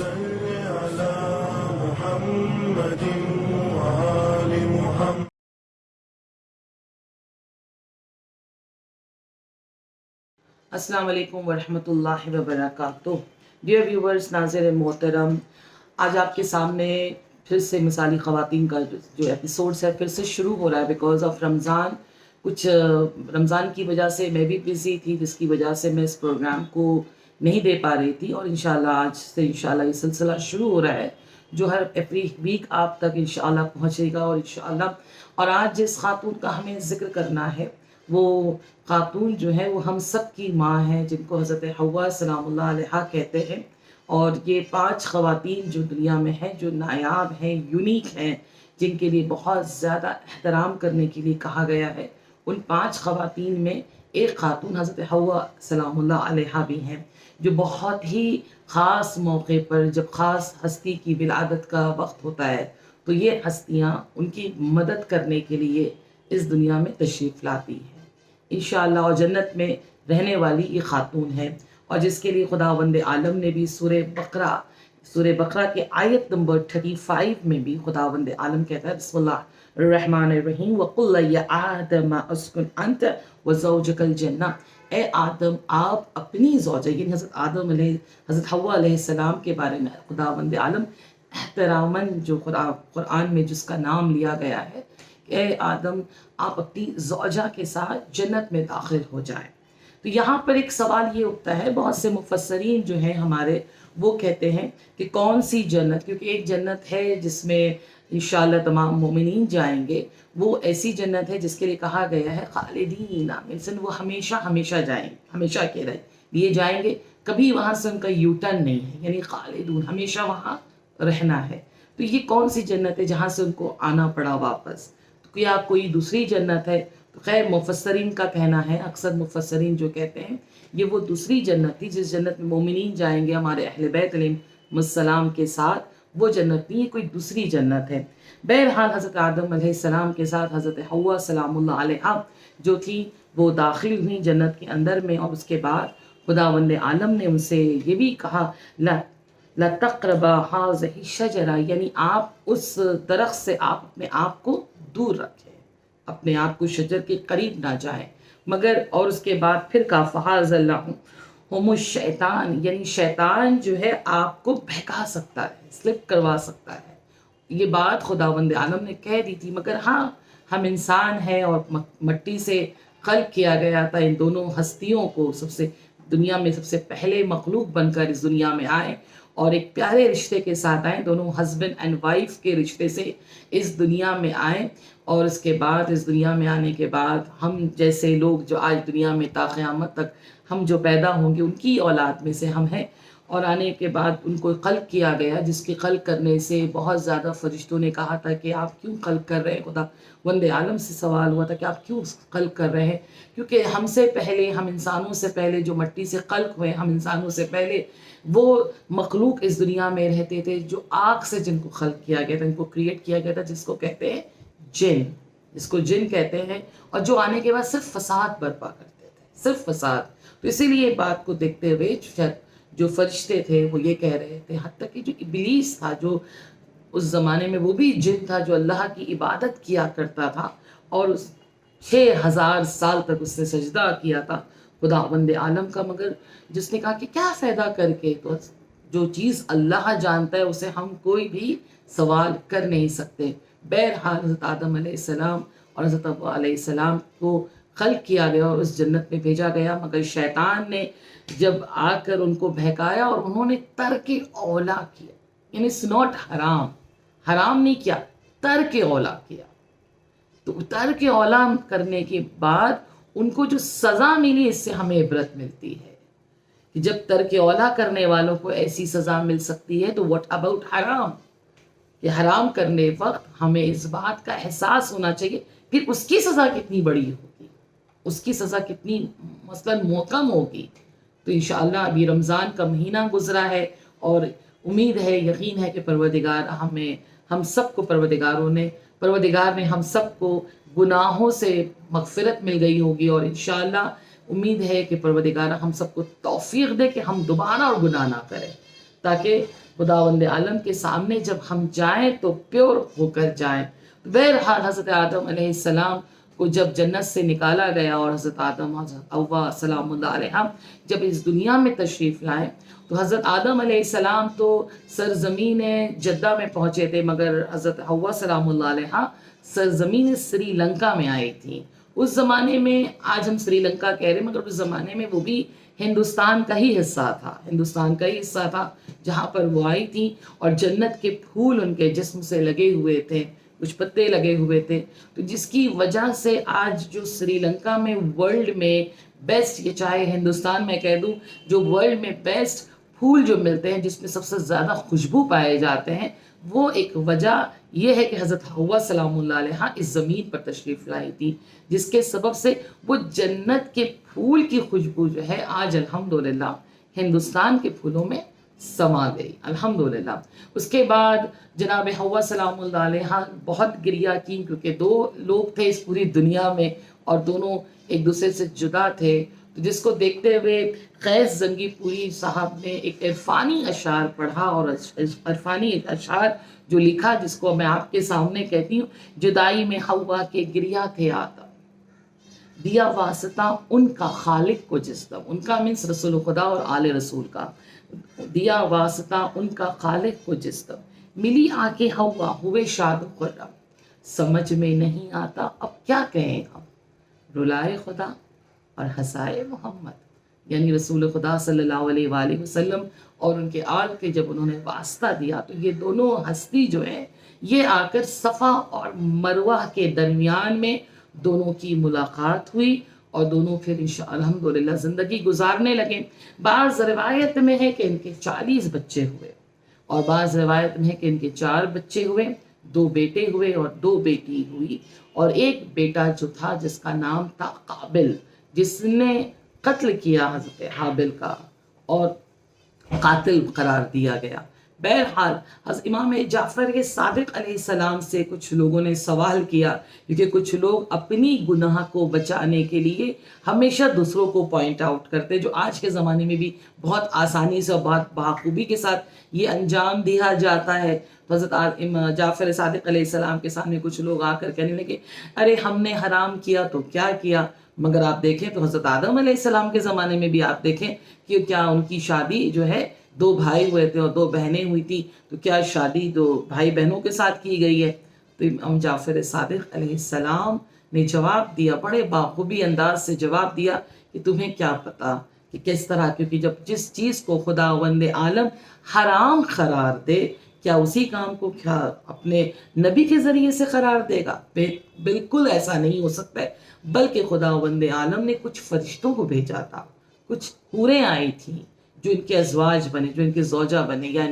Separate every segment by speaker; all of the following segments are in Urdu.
Speaker 1: صل على محمد وآل محمد.
Speaker 2: السلام علیکم ورحمۃ اللہ وبرکاتہ. ڈیئر ویورز، ناظرین محترم، آج آپ کے سامنے پھر سے مثالی خواتین کا جو ایپیسوڈس ہے پھر سے شروع ہو رہا ہے بیکاز آف رمضان. کچھ رمضان کی وجہ سے میں بھی بزی تھی، جس کی وجہ سے میں اس پروگرام کو نہیں دے پا رہی تھی، اور انشاءاللہ آج سے انشاءاللہ یہ سلسلہ شروع ہو رہا ہے جو ہر ایوری ویک آپ تک انشاءاللہ پہنچے گا. اور انشاءاللہ اور آج جس خاتون کا ہمیں ذکر کرنا ہے وہ خاتون جو ہے وہ ہم سب کی ماں ہے، جن کو حضرت حوا سلام اللہ علیہا کہتے ہیں. اور یہ 5 خواتین جو دنیا میں ہیں، جو نایاب ہیں، یونیک ہیں، جن کے لیے بہت زیادہ احترام کرنے کے لیے کہا گیا ہے، ان 5 خواتین میں ایک خاتون حضرت حوا سلام اللہ علیہا بھی ہیں، جو بہت ہی خاص موقع پر جب خاص ہستی کی ولادت کا وقت ہوتا ہے تو یہ ہستیاں ان کی مدد کرنے کے لیے اس دنیا میں تشریف لاتی ہیں انشاءاللہ. اور جنت میں رہنے والی یہ خاتون ہے، اور جس کے لیے خداوند عالم نے بھی سورہ بقرہ کے آیت نمبر 35 میں بھی خداوند عالم کہتا ہے بسم اللہ الرحمن الرحیم وَقُلَّ يَا آدَمَ اسْكُنْ أَنْتَ وَزَوْجُكَ الْجَنَّةَ. اے آدم، آپ اپنی زوجہ یعنی حضرت حوا علیہ السلام کے بارے میں خداوند عالم احتراماً جو قرآن میں جس کا نام لیا گیا ہے کہ اے آدم، آپ اپنی زوجہ کے ساتھ جنت میں داخل ہو جائیں. تو یہاں پر ایک سوال یہ اٹھتا ہے، بہت سے مفسرین جو ہیں ہمارے وہ کہتے ہیں کہ کون سی جنت، کیونکہ ایک جنت ہے جس میں انشاءاللہ تمام مومنین جائیں گے، وہ ایسی جنت ہے جس کے لیے کہا گیا ہے خالدین، انسان وہ ہمیشہ ہمیشہ جائیں گے، ہمیشہ کے لیے جائیں گے، کبھی وہاں سے ان کا یو ٹرن نہیں ہے، یعنی خالدون، ہمیشہ وہاں رہنا ہے. تو یہ کون سی جنت ہے جہاں سے ان کو آنا پڑا واپس؟ تو کیا کوئی دوسری جنت ہے؟ تو خیر مفسرین کا کہنا ہے، اکثر مفسرین جو کہتے ہیں یہ وہ دوسری جنت تھی جس جنت میں مومنین جائیں گے ہمارے اہل بیت علیہم السلام کے ساتھ، وہ جنت نہیں، یہ کوئی دوسری جنت ہے. بہرحال حضرت آدم علیہ السلام کے ساتھ حضرت حوا سلام اللہ علیہا جو تھی وہ داخل ہوئی جنت کے اندر میں، اور اس کے بعد خداوند عالم نے ان سے یہ بھی کہا لا تقربا هذه الشجرہ، یعنی آپ اس درخت سے آپ اپنے آپ کو دور رکھیں، اپنے آپ کو شجر کے قریب نہ جائیں. مگر اور اس کے بعد پھر کہا فَحَازَلَّهُمُ الشَّيْطَانُ، یعنی شیطان جو ہے آپ کو بہکا سکتا ہے، سلپ کروا سکتا ہے. یہ بات خداوند عالم نے کہہ دی تھی، مگر ہاں ہم انسان ہیں اور مٹی سے خلق کیا گیا تھا. ان دونوں ہستیوں کو دنیا میں سب سے پہلے مخلوق بن کر اس دنیا میں آئے اور ایک پیارے رشتے کے ساتھ آئیں، دونوں ہسبینڈ اینڈ وائف کے رشتے سے اس دنیا میں آئیں. اور اس کے بعد اس دنیا میں آنے کے بعد ہم جیسے لوگ جو آج دنیا میں تا قیامت تک ہم جو پیدا ہوں گے ان کی اولاد میں سے ہم ہیں. اور آنے کے بعد ان کو خلق کیا گیا، جس کی خلق کرنے سے بہت زیادہ فرشتوں نے کہا تھا کہ آپ کیوں خلق کر رہے ہیں. خدا وند عالم سے سوال ہوا تھا کہ آپ کیوں خلق کر رہے ہیں، کیونکہ ہم سے پہلے، ہم انسانوں سے پہلے جو مٹی سے خلق ہوئے، ہم انسانوں سے پہلے وہ مخلوق اس دنیا میں رہتے تھے جو آگ سے جن کو خلق کیا گیا تھا، ان کو کریٹ کیا گیا تھا، جس کو کہتے ہیں جن، جس کو جن کہتے ہیں، اور جو آنے کے بعد صرف فساد برپا کرتے تھے، صرف فساد. تو اسی لیے بات کو دیکھتے ہوئے جو فرشتے تھے وہ یہ کہہ رہے تھے، حتیٰ کہ جو ابلیس تھا جو اس زمانے میں وہ بھی جن تھا جو اللہ کی عبادت کیا کرتا تھا، اور 6000 سال تک اس نے سجدہ کیا تھا خداوند عالم کا، مگر جس نے کہا کہ کیا فائدہ کر کے، تو جو چیز اللہ جانتا ہے اسے ہم کوئی بھی سوال کر نہیں سکتے. بہرحال حضرت آدم علیہ السلام اور حضرت حوا علیہ السلام کو خلق کیا گیا اور اس جنت میں بھیجا گیا، مگر شیطان نے جب آ کر ان کو بہکایا اور انہوں نے ترک اولا کیا، یعنی اٹس ناٹ حرام، حرام نہیں کیا، ترک اولا کیا. تو ترک اولا کرنے کے بعد ان کو جو سزا ملی اس سے ہمیں عبرت ملتی ہے کہ جب ترک اولا کرنے والوں کو ایسی سزا مل سکتی ہے تو واٹ اباؤٹ حرام. کہ حرام کرنے وقت ہمیں اس بات کا احساس ہونا چاہیے پھر اس کی سزا کتنی بڑی ہوگی، اس کی سزا کتنی مثلاً محکم ہوگی. تو انشاءاللہ ابھی رمضان کا مہینہ گزرا ہے اور امید ہے، یقین ہے کہ پروردگار ہم سب کو پروردگار نے ہم سب کو گناہوں سے مغفرت مل گئی ہوگی، اور انشاءاللہ امید ہے کہ پروردگار ہم سب کو توفیق دے کہ ہم دوبارہ اور گناہ نہ کریں، تاکہ خداوند عالم کے سامنے جب ہم جائیں تو پیور ہو کر جائیں. بہرحال حضرت آدم علیہ السلام کو جب جنت سے نکالا گیا اور حضرت آدم حضرت حوا سلام اللہ علیہ جب اس دنیا میں تشریف لائے تو حضرت آدم علیہ السلام تو سرزمین جدہ میں پہنچے تھے، مگر حضرت حوا سلام اللہ علیہ سرزمین سری لنکا میں آئی تھیں. اس زمانے میں آج ہم سری لنکا کہہ رہے ہیں، مگر اس زمانے میں وہ بھی ہندوستان کا ہی حصہ تھا، ہندوستان کا ہی حصہ تھا جہاں پر وہ آئی تھیں. اور جنت کے پھول ان کے جسم سے لگے ہوئے تھے، کچھ پتے لگے ہوئے تھے، تو جس کی وجہ سے آج جو سری لنکا میں ورلڈ میں بیسٹ، یہ چاہے ہندوستان میں کہہ دوں، جو ورلڈ میں بیسٹ پھول جو ملتے ہیں جس میں سب سے زیادہ خوشبو پائے جاتے ہیں، وہ ایک وجہ یہ ہے کہ حضرت حوا سلام اللہ علیہ اس زمین پر تشریف لائی تھی، جس کے سبب سے وہ جنت کے پھول کی خوشبو جو ہے آج الحمدللہ ہندوستان کے پھولوں میں سما گئی الحمدللہ. اس کے بعد جناب حوا سلام اللہ علیہ بہت گریہ کی، کیونکہ دو لوگ تھے اس پوری دنیا میں اور دونوں ایک دوسرے سے جدا تھے. تو جس کو دیکھتے ہوئے قیس زنگی پوری صاحب نے ایک عرفانی اشعار پڑھا، اور عرفانی اشعار جو لکھا جس کو میں آپ کے سامنے کہتی ہوں. جدائی میں حوا کے گریہ تھے آدم، دیا واسطہ ان کا خالق کو جس دم، ان کا مینس رسول خدا اور آل رسول کا، دیا واسطہ ان کا خالق کو جس دم، ملی آ کے حوا ہوئے شاد و خرم، سمجھ میں نہیں آتا اب کیا کہیں ہم، رلائے خدا اور ہنسائے محمد. یعنی رسول خدا صلی اللہ علیہ وآلہ وسلم اور ان کے آل کے جب انہوں نے واسطہ دیا تو یہ دونوں ہستی جو ہے یہ آ کر صفا اور مروہ کے درمیان میں دونوں کی ملاقات ہوئی، اور دونوں پھر الحمدللہ زندگی گزارنے لگے. بعض روایت میں ہے کہ ان کے 40 بچے ہوئے، اور بعض روایت میں ہے کہ ان کے 4 بچے ہوئے، 2 بیٹے ہوئے اور 2 بیٹی ہوئی. اور ایک بیٹا جو تھا جس کا نام تھا قابل، جس نے قتل کیا حضرت حابل کا اور قاتل قرار دیا گیا. بہرحال حضرت امام جعفر صادق علیہ السلام سے کچھ لوگوں نے سوال کیا، کیونکہ کچھ لوگ اپنی گناہ کو بچانے کے لیے ہمیشہ دوسروں کو پوائنٹ آؤٹ کرتے، جو آج کے زمانے میں بھی بہت آسانی سے اور بہت بخوبی کے ساتھ یہ انجام دیا جاتا ہے. تو حضرت جعفر صادق علیہ السلام کے سامنے کچھ لوگ آ کر کہنے لگے ارے ہم نے حرام کیا تو کیا کیا، مگر آپ دیکھیں تو حضرت آدم علیہ السلام کے زمانے میں بھی آپ دیکھیں کہ کیا ان کی شادی جو ہے 2 بھائی ہوئے تھے اور 2 بہنیں ہوئی تھی، تو کیا شادی 2 بھائی بہنوں کے ساتھ کی گئی ہے. تو امام جعفر صادق علیہ السلام نے جواب دیا، بڑے باخوبی انداز سے جواب دیا کہ تمہیں کیا پتا کہ کس طرح، کیونکہ جب جس چیز کو خداوند عالم حرام قرار دے کیا اسی کام کو کیا اپنے نبی کے ذریعے سے قرار دے گا؟ بالکل ایسا نہیں ہو سکتا ہے. بلکہ خداوند عالم نے کچھ فرشتوں کو بھیجا تھا، کچھ حوریں آئی تھیں جو ان کے ازواج بنے، جو ان کے زوجہ بنے، یا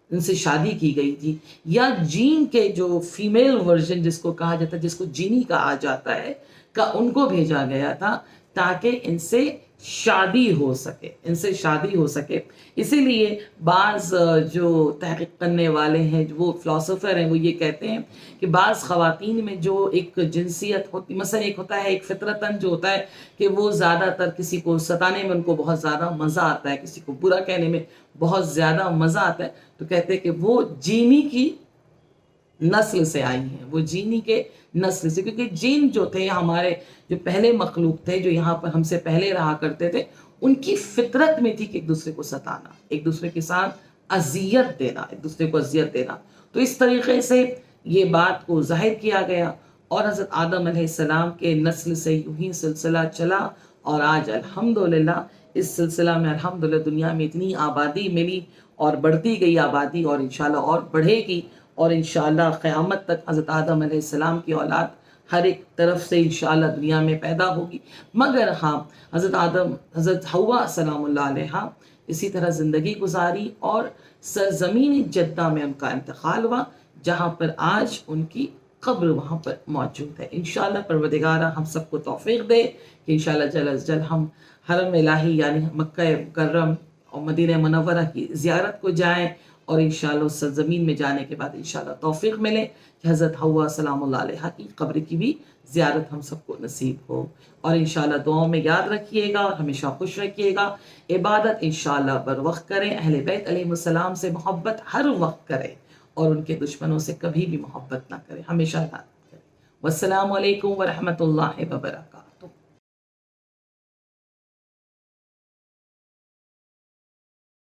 Speaker 2: ان سے شادی کی گئی تھی، یا جین کے جو فیمیل ورژن جس کو کہا جاتا ہے، جس کو جینی کہا جاتا ہے، کا ان کو بھیجا گیا تھا تاکہ ان سے شادی ہو سکے، ان سے شادی ہو سکے. اسی لیے بعض جو تحقیق کرنے والے ہیں، وہ فلاسفر ہیں، وہ یہ کہتے ہیں کہ بعض خواتین میں جو ایک جنسیت ہوتی، مثلا ایک ہوتا ہے ایک فطرتاً جو ہوتا ہے کہ وہ زیادہ تر کسی کو ستانے میں ان کو بہت زیادہ مزہ آتا ہے، کسی کو برا کہنے میں بہت زیادہ مزہ آتا ہے، تو کہتے ہیں کہ وہ جینی کی نسل سے آئی ہیں، وہ جینی کے نسل سے، کیونکہ جین جو تھے ہمارے جو پہلے مخلوق تھے جو یہاں پر ہم سے پہلے رہا کرتے تھے، ان کی فطرت میں تھی کہ ایک دوسرے کو ستانا، ایک دوسرے کے ساتھ اذیت دینا، ایک دوسرے کو اذیت دینا. تو اس طریقے سے یہ بات کو ظاہر کیا گیا، اور حضرت آدم علیہ السلام کے نسل سے یوں ہی سلسلہ چلا، اور آج الحمدللہ اس سلسلہ میں الحمدللہ دنیا میں اتنی آبادی ملی، اور بڑھتی گئی آبادی، اور انشاءاللہ اور بڑھے گی، اور انشاءاللہ قیامت تک حضرت آدم علیہ السلام کی اولاد ہر ایک طرف سے انشاءاللہ دنیا میں پیدا ہوگی. مگر ہاں حضرت حوا سلام اللہ علیہ اسی طرح زندگی گزاری، اور سرزمین جدہ میں ان کا انتقال ہوا، جہاں پر آج ان کی قبر وہاں پر موجود ہے. انشاءاللہ پروردگارہ ہم سب کو توفیق دے کہ انشاءاللہ جل از جل ہم حرم الہی یعنی مکہ مکرم اور مدینہ منورہ کی زیارت کو جائیں، اور انشاءاللہ اس سرزمین میں جانے کے بعد انشاءاللہ توفیق ملے کہ حضرت حوا سلام اللہ علیہا کی قبر کی بھی زیارت ہم سب کو نصیب ہو. اور انشاءاللہ دعاؤں میں یاد رکھیے گا اور ہمیشہ خوش رکھیے گا. عبادت انشاءاللہ بر وقت کریں، اہل بیت علیہ السلام سے محبت ہر وقت کریں اور ان کے دشمنوں سے کبھی بھی محبت نہ کریں، ہمیشہ یاد کریں. والسلام علیکم ورحمۃ اللہ وبرکاتہ.